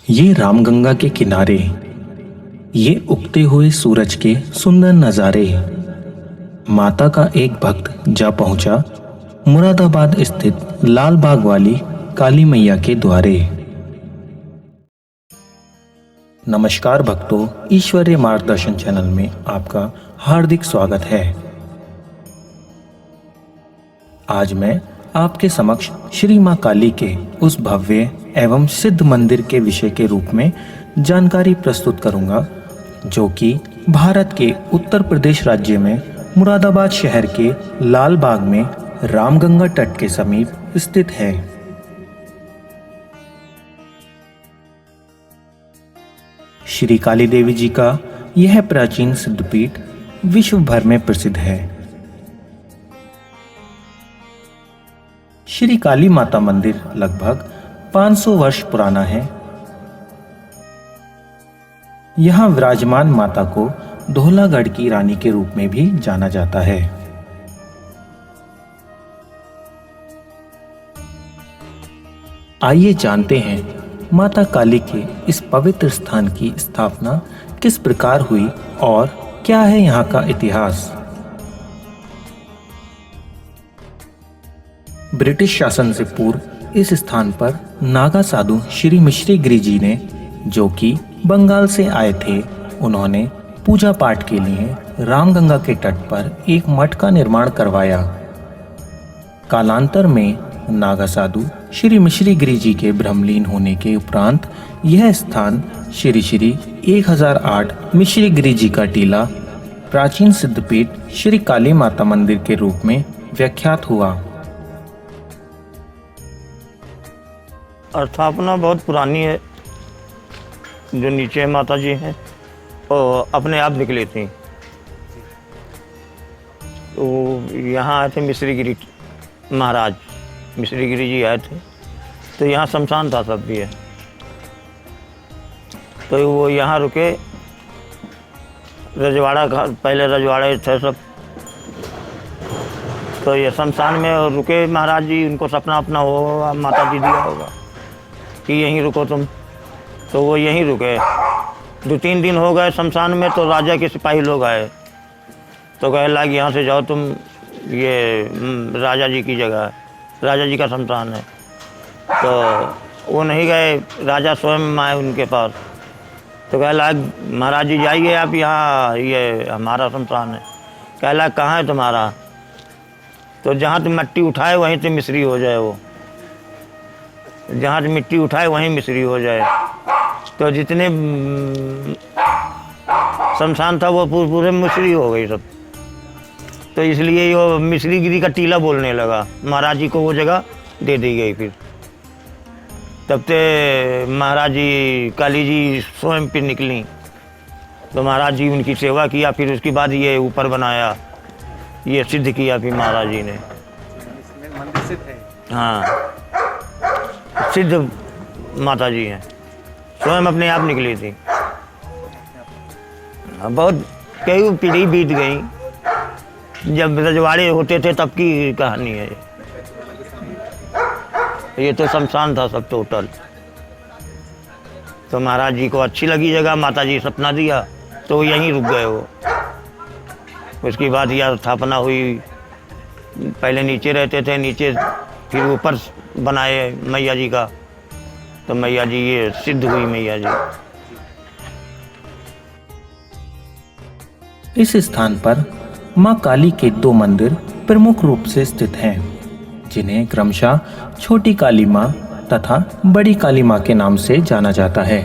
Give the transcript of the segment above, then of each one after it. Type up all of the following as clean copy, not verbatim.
ये रामगंगा के किनारे, ये उगते हुए सूरज के सुंदर नज़ारे। माता का एक भक्त जा पहुंचा मुरादाबाद स्थित लाल बाग वाली काली मैया के द्वारे। नमस्कार भक्तों, ईश्वरीय मार्गदर्शन चैनल में आपका हार्दिक स्वागत है। आज मैं आपके समक्ष श्री मां काली के उस भव्य एवं सिद्ध मंदिर के विषय के रूप में जानकारी प्रस्तुत करूंगा, जो कि भारत के उत्तर प्रदेश राज्य में मुरादाबाद शहर के लाल बाग में रामगंगा तट के समीप स्थित है। श्री काली देवी जी का यह प्राचीन सिद्धपीठ विश्व भर में प्रसिद्ध है। श्री काली माता मंदिर लगभग 500 वर्ष पुराना है। यहाँ विराजमान माता को धौलागढ़ की रानी के रूप में भी जाना जाता है। आइए जानते हैं माता काली के इस पवित्र स्थान की स्थापना किस प्रकार हुई और क्या है यहाँ का इतिहास। ब्रिटिश शासन से पूर्व इस स्थान पर नागा साधु श्री मिश्री गिरि जी ने, जो कि बंगाल से आए थे, उन्होंने पूजा पाठ के लिए रामगंगा के तट पर एक मठ का निर्माण करवाया। कालांतर में नागा साधु श्री मिश्री गिरि जी के ब्रह्मलीन होने के उपरांत यह स्थान श्री श्री 1008 मिश्री गिरि जी का टीला प्राचीन सिद्धपीठ श्री काली माता मंदिर के रूप में विख्यात हुआ। स्थापना बहुत पुरानी है। जो नीचे माता जी हैं वो अपने आप निकली थी। तो यहाँ आए थे मिश्री गिरि महाराज, मिश्री गिरि जी आए थे, तो यहाँ शमशान था सब भी है। तो वो यहाँ रुके, रजवाड़ा का पहले रजवाड़े थे सब, तो ये शमशान में रुके महाराज जी। उनको सपना अपना होगा, माता जी दिया होगा कि यहीं रुको तुम, तो वो यहीं रुके। 2-3 दिन हो गए शमशान में, तो राजा के सिपाही लोग आए, तो कहे लग यहाँ से जाओ तुम, ये राजा जी की जगह है, राजा जी का शमशान है। तो वो नहीं गए, राजा स्वयं आए उनके पास, तो कहे लग महाराज जी जाइए आप, यहाँ ये हमारा शमशान है। कहे लग कहाँ है तुम्हारा, तो जहाँ तुम मिट्टी उठाए वहीं से मिश्री हो जाए, वो जहाँ से मिट्टी उठाए वहीं मिश्री हो जाए। तो जितने शमशान था वो पूरे मिश्री हो गई सब। तो इसलिए वो मिश्री गिरी का टीला बोलने लगा। महाराज जी को वो जगह दे दी गई। फिर तब से महाराज जी काली जी स्वयं फिर निकली, तो महाराज जी उनकी सेवा किया। फिर उसके बाद ये ऊपर बनाया, ये सिद्ध किया फिर महाराज जी ने। मंदिर सिद्ध है। हाँ, सिद्ध माता जी हैं, स्वयं अपने आप निकली थी। बहुत कई पीढ़ी बीत गई, जब रजवाड़े होते थे तब की कहानी है ये। तो शमशान था सब टोटल। तो महाराज जी को अच्छी लगी जगह, माता जी सपना दिया, तो यहीं रुक गए वो। उसके बाद यह स्थापना हुई। पहले नीचे रहते थे, नीचे फिर ऊपर बनाए मैया जी का, तो मैया जी ये सिद्ध हुई मैया जी। इस स्थान पर मां काली के 2 मंदिर प्रमुख रूप से स्थित हैं, जिन्हें क्रमशः छोटी काली मां तथा बड़ी काली मां के नाम से जाना जाता है।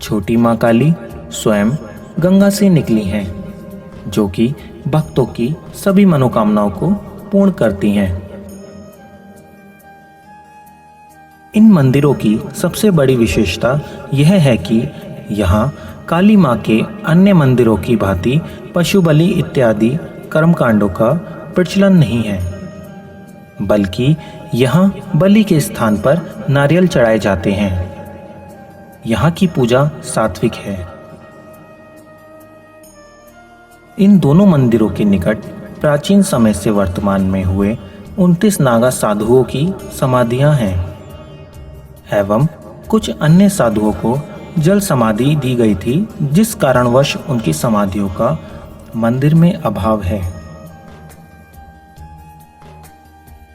छोटी मां काली स्वयं गंगा से निकली हैं, जो कि भक्तों की सभी मनोकामनाओं को पूर्ण करती हैं। इन मंदिरों की सबसे बड़ी विशेषता यह है कि यहाँ काली माँ के अन्य मंदिरों की भांति पशु बलि इत्यादि कर्मकांडों का प्रचलन नहीं है, बल्कि यहाँ बलि के स्थान पर नारियल चढ़ाए जाते हैं। यहाँ की पूजा सात्विक है। इन दोनों मंदिरों के निकट प्राचीन समय से वर्तमान में हुए 29 नागा साधुओं की समाधियां हैं एवं कुछ अन्य साधुओं को जल समाधि दी गई थी, जिस कारणवश उनकी समाधियों का मंदिर में अभाव है।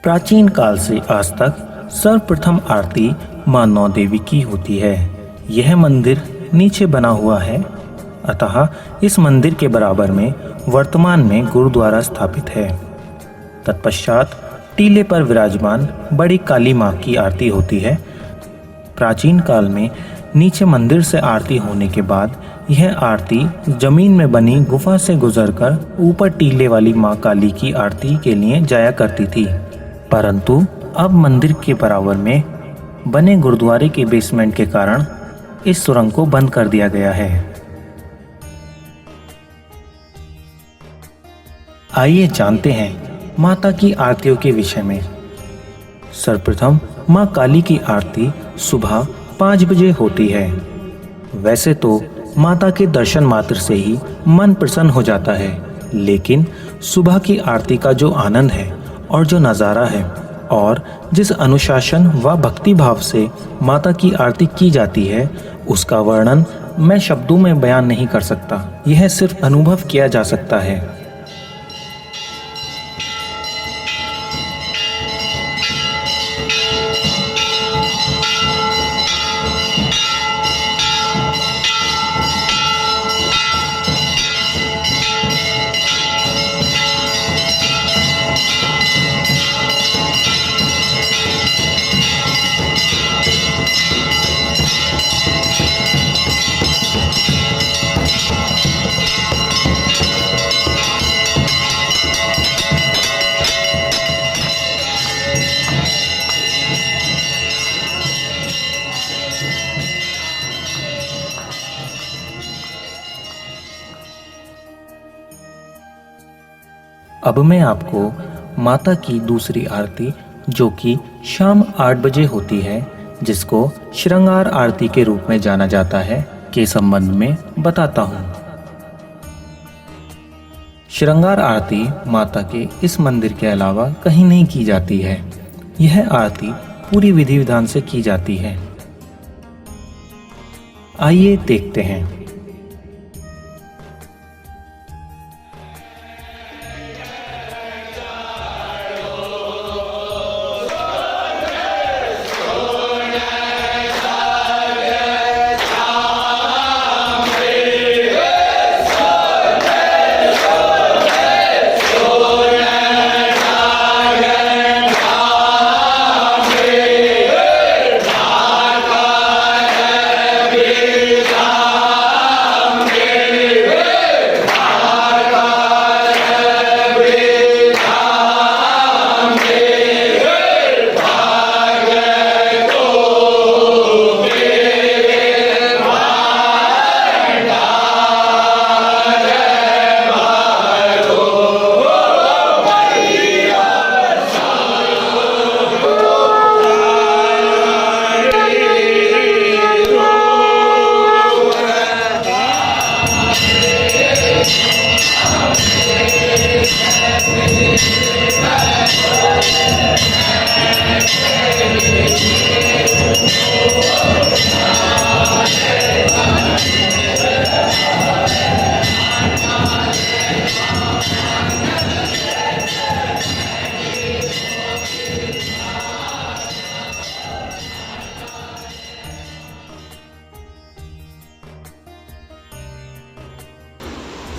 प्राचीन काल से आज तक सर्वप्रथम आरती मां नौ देवी की होती है। यह मंदिर नीचे बना हुआ है, अतः इस मंदिर के बराबर में वर्तमान में गुरुद्वारा स्थापित है। तत्पश्चात टीले पर विराजमान बड़ी काली मां की आरती होती है। प्राचीन काल में नीचे मंदिर से आरती होने के बाद यह आरती जमीन में बनी गुफा से गुजरकर ऊपर टीले वाली मां काली की आरती के लिए जाया करती थी, परंतु अब मंदिर के बराबर में बने गुरुद्वारे के बेसमेंट के कारण इस सुरंग को बंद कर दिया गया है। आइए जानते हैं माता की आरतियों के विषय में। सर्वप्रथम मां काली की आरती सुबह 5 बजे होती है। वैसे तो माता के दर्शन मात्र से ही मन प्रसन्न हो जाता है, लेकिन सुबह की आरती का जो आनंद है और जो नज़ारा है और जिस अनुशासन व भक्ति भाव से माता की आरती की जाती है, उसका वर्णन मैं शब्दों में बयान नहीं कर सकता। यह सिर्फ अनुभव किया जा सकता है। अब मैं आपको माता की दूसरी आरती, जो कि शाम 8 बजे होती है, जिसको श्रृंगार आरती के रूप में जाना जाता है, के संबंध में बताता हूँ। श्रृंगार आरती माता के इस मंदिर के अलावा कहीं नहीं की जाती है। यह आरती पूरी विधि विधान से की जाती है। आइए देखते हैं।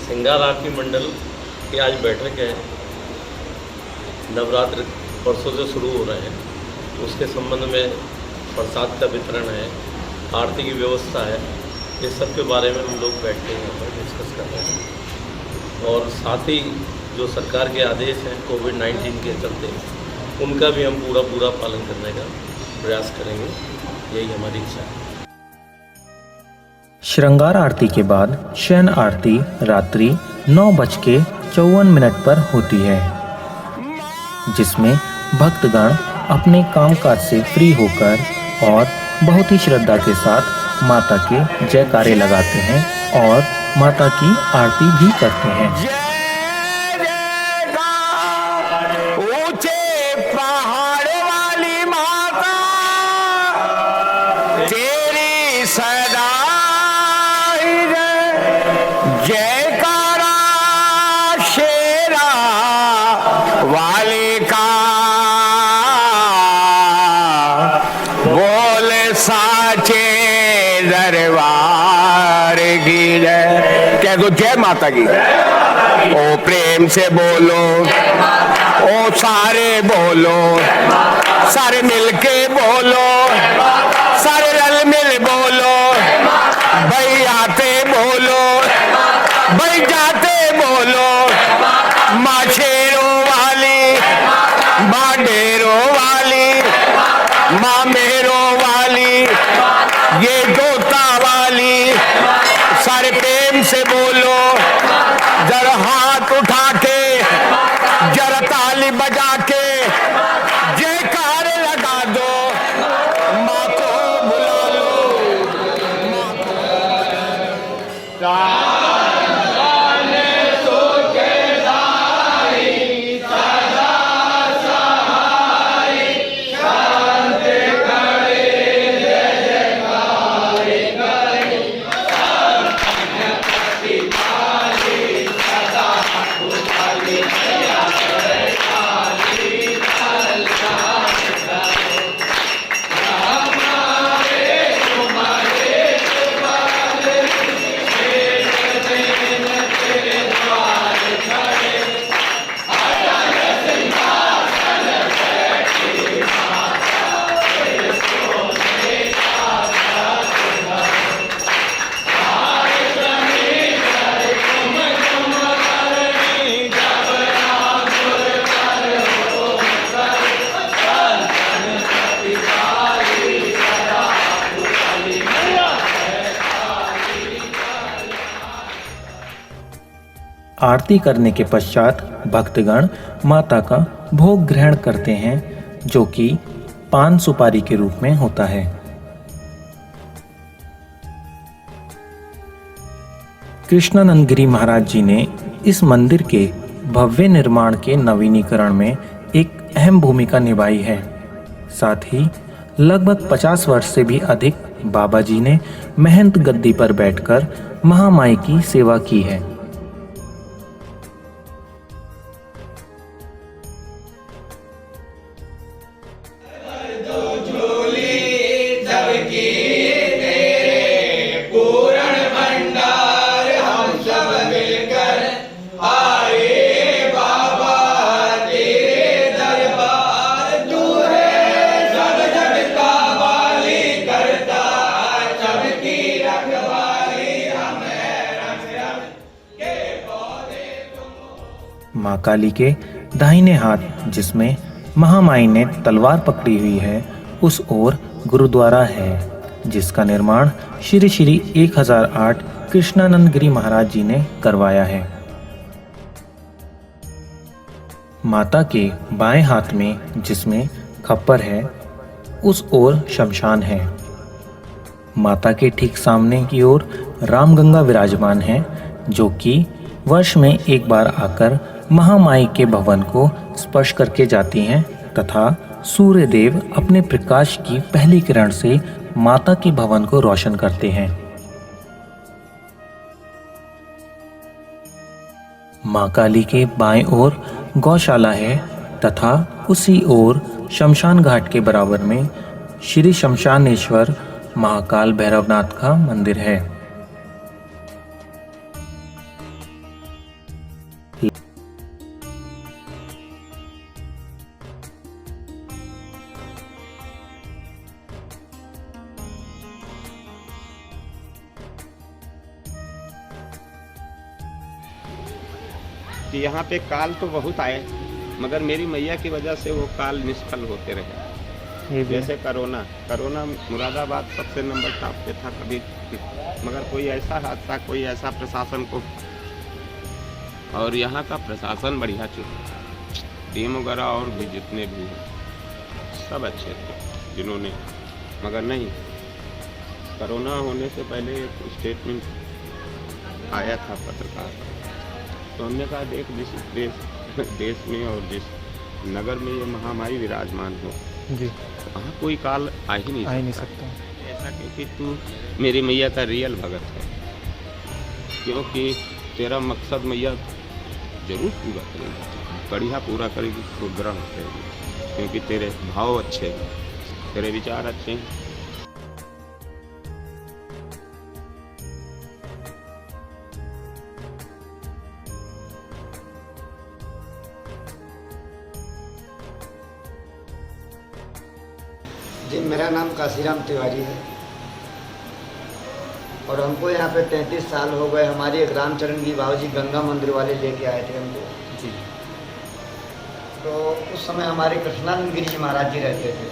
श्रृंगार आरती मंडल की आज बैठक है। नवरात्र परसों से शुरू हो रहे हैं, उसके संबंध में प्रसाद का वितरण है, आरती की व्यवस्था है, इस सब के बारे में हम लोग बैठ के यहाँ पर डिस्कस कर रहे हैं। और साथ ही जो सरकार के आदेश हैं कोविड-19 के चलते, उनका भी हम पूरा पालन करने का प्रयास करेंगे, यही हमारी इच्छा है। श्रृंगार आरती के बाद शयन आरती रात्रि 9:54 पर होती है, जिसमें भक्तगण अपने कामकाज से फ्री होकर और बहुत ही श्रद्धा के साथ माता के जयकारे लगाते हैं और माता की आरती भी करते हैं। ऊंचे पहाड़ वाली माता दो जय माता की। ओ प्रेम से बोलो, ओ सारे बोलो, सारे मिलके बोलो, सारे रल मिल बोलो, भाई आते बोलो, भाई जाते बोलो, माँ शेरों वाली, माँ डेरों वाली, माँ मेरों वाली, ये दोता वाली, सारे प्रेम से बोलो, जरा हाथ उठा के, जरा ताली बजा के जयकार लगा दो, माँ को बुला लो, माँ को आरती करने के पश्चात भक्तगण माता का भोग ग्रहण करते हैं, जो कि पान सुपारी के रूप में होता है। कृष्णानंद गिरी महाराज जी ने इस मंदिर के भव्य निर्माण के नवीनीकरण में एक अहम भूमिका निभाई है। साथ ही लगभग 50 वर्ष से भी अधिक बाबा जी ने महंत गद्दी पर बैठकर महामाई की सेवा की है। माँ काली के दाहिने हाथ जिसमें महामाई ने तलवार पकड़ी हुई है, उस ओर गुरुद्वारा है, जिसका निर्माण श्री श्री 1008 कृष्णानंद गिरी महाराज जी ने करवाया है। माता के बाएं हाथ में जिसमें खप्पर है, उस ओर शमशान है। माता के ठीक सामने की ओर रामगंगा विराजमान है, जो कि वर्ष में एक बार आकर महामाई के भवन को स्पर्श करके जाती हैं तथा सूर्य देव अपने प्रकाश की पहली किरण से माता के भवन को रोशन करते हैं। मां काली के बाएं ओर गौशाला है तथा उसी ओर शमशान घाट के बराबर में श्री शमशानेश्वर महाकाल भैरवनाथ का मंदिर है। कि यहाँ पे काल तो बहुत आए, मगर मेरी मैया की वजह से वो काल निष्फल होते रहे। जैसे कोरोना मुरादाबाद सबसे नंबर टॉप पे था कभी, मगर कोई ऐसा हादसा, कोई ऐसा प्रशासन को, और यहाँ का प्रशासन बढ़िया चुना, टीम वगैरह और भी जितने भी हैं सब अच्छे थे जिन्होंने, मगर नहीं, कोरोना होने से पहले एक स्टेटमेंट आया था पत्रकार, तो हमने कहा देख जिस देश में और जिस नगर में ये महामारी विराजमान हो जी, वहाँ कोई काल आ ही नहीं सकता। ऐसा क्योंकि तू मेरी मैया का रियल भगत है, क्योंकि तेरा मकसद मैया जरूर पूरा करेगी, बढ़िया पूरा करेगी, सुग्रह करेगी, क्योंकि तेरे भाव अच्छे हैं, तेरे विचार अच्छे हैं। जी, मेरा नाम काशीराम तिवारी है और हमको यहाँ पे 33 साल हो गए। हमारी एक रामचरण जी बाबूजी गंगा मंदिर वाले लेके आए थे हमको जी। तो उस समय हमारे कृष्णानंद गिरी जी महाराज जी रहते थे।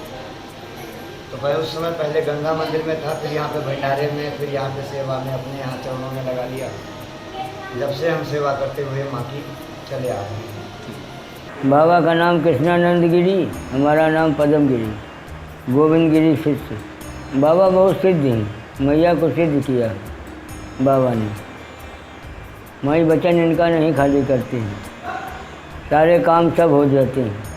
तो भाई उस समय पहले गंगा मंदिर में था, फिर यहाँ पे भंडारे में, फिर यहाँ पे सेवा में अपने यहाँ चरणों में लगा लिया। जब से हम सेवा करते हुए माँ की चले आ रहे हैं। बाबा का नाम कृष्णानंद गिरी, हमारा नाम पद्म गिरी, गोविंद गिरी शिष्य। बाबा बहुत सिद्ध हैं, मैया को सिद्ध किया बाबा ने। माई वचन इनका नहीं खाली करते हैं, सारे काम सब हो जाते हैं।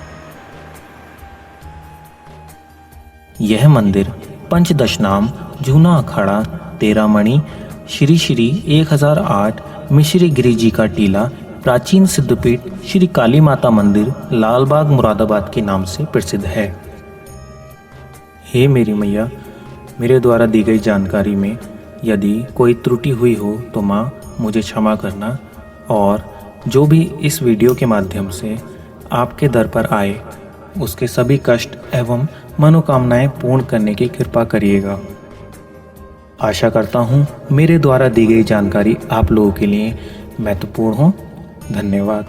यह मंदिर पंचदशनाम, जूना अखाड़ा, 13 मणि, श्री श्री 1008 मिश्री गिरी जी का टीला, प्राचीन सिद्धपीठ श्री काली माता मंदिर, लालबाग मुरादाबाद के नाम से प्रसिद्ध है। हे मेरी मैया, मेरे द्वारा दी गई जानकारी में यदि कोई त्रुटि हुई हो तो माँ मुझे क्षमा करना, और जो भी इस वीडियो के माध्यम से आपके दर पर आए उसके सभी कष्ट एवं मनोकामनाएं पूर्ण करने की कृपा करिएगा। आशा करता हूँ मेरे द्वारा दी गई जानकारी आप लोगों के लिए महत्वपूर्ण हो। धन्यवाद।